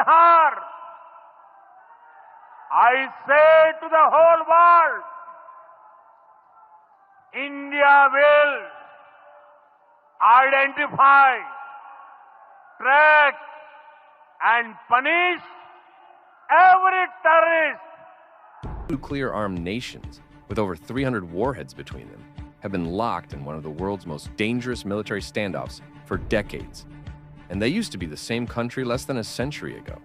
Kandahar. I say to the whole world, India will identify, track, and punish every terrorist. Nuclear-armed nations, with over 300 warheads between them, have been locked in one of the world's most dangerous military standoffs for decades. And they used to be the same country less than a century ago.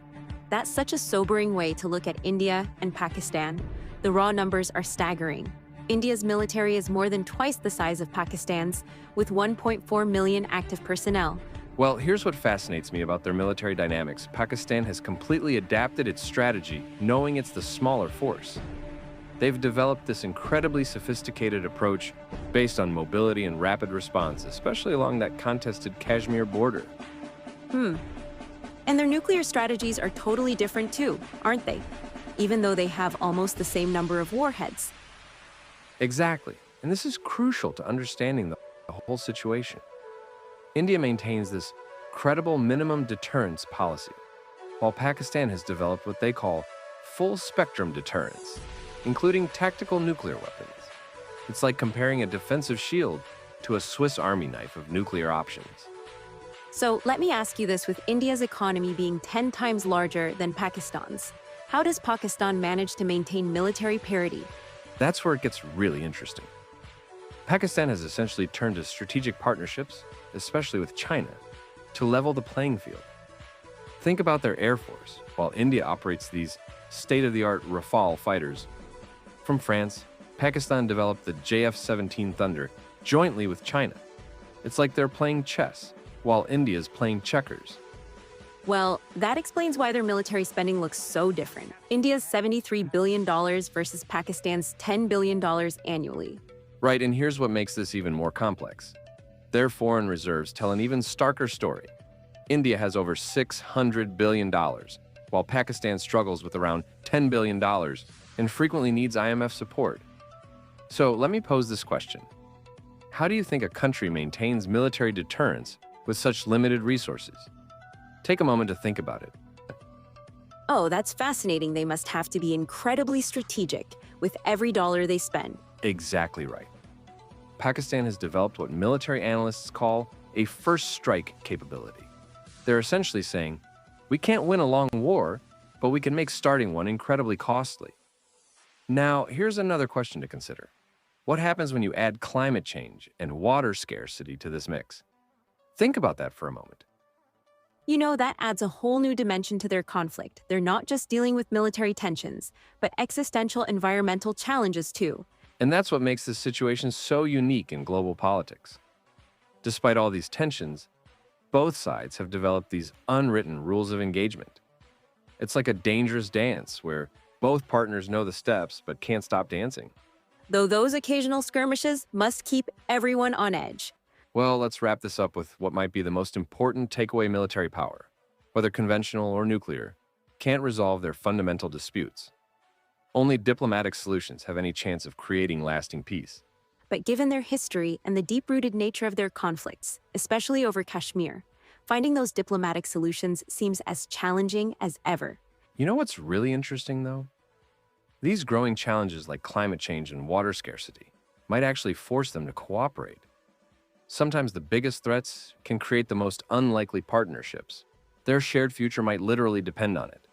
That's such a sobering way to look at India and Pakistan. The raw numbers are staggering. India's military is more than twice the size of Pakistan's, with 1.4 million active personnel. Well, here's what fascinates me about their military dynamics. Pakistan has completely adapted its strategy, knowing it's the smaller force. They've developed this incredibly sophisticated approach based on mobility and rapid response, especially along that contested Kashmir border. And their nuclear strategies are totally different too, aren't they? Even though they have almost the same number of warheads. Exactly. And this is crucial to understanding the whole situation. India maintains this credible minimum deterrence policy, while Pakistan has developed what they call full-spectrum deterrence, including tactical nuclear weapons. It's like comparing a defensive shield to a Swiss Army knife of nuclear options. So let me ask you this, with India's economy being 10 times larger than Pakistan's, how does Pakistan manage to maintain military parity? That's where it gets really interesting. Pakistan has essentially turned to strategic partnerships, especially with China, to level the playing field. Think about their air force, while India operates these state-of-the-art Rafale fighters. From France, Pakistan developed the JF-17 Thunder jointly with China. It's like they're playing chess, while India's playing checkers. Well, that explains why their military spending looks so different. India's $73 billion versus Pakistan's $10 billion annually. Right, and here's what makes this even more complex. Their foreign reserves tell an even starker story. India has over $600 billion, while Pakistan struggles with around $10 billion and frequently needs IMF support. So let me pose this question. How do you think a country maintains military deterrence with such limited resources? Take a moment to think about it. Oh, that's fascinating. They must have to be incredibly strategic with every dollar they spend. Exactly right. Pakistan has developed what military analysts call a first strike capability. They're essentially saying, we can't win a long war, but we can make starting one incredibly costly. Now, here's another question to consider. What happens when you add climate change and water scarcity to this mix? Think about that for a moment. You know, that adds a whole new dimension to their conflict. They're not just dealing with military tensions, but existential environmental challenges too. And that's what makes this situation so unique in global politics. Despite all these tensions, both sides have developed these unwritten rules of engagement. It's like a dangerous dance where both partners know the steps but can't stop dancing. Though those occasional skirmishes must keep everyone on edge. Well, let's wrap this up with what might be the most important takeaway: military power, whether conventional or nuclear, can't resolve their fundamental disputes. Only diplomatic solutions have any chance of creating lasting peace. But given their history and the deep-rooted nature of their conflicts, especially over Kashmir, finding those diplomatic solutions seems as challenging as ever. You know what's really interesting, though? These growing challenges like climate change and water scarcity might actually force them to cooperate. Sometimes the biggest threats can create the most unlikely partnerships. Their shared future might literally depend on it.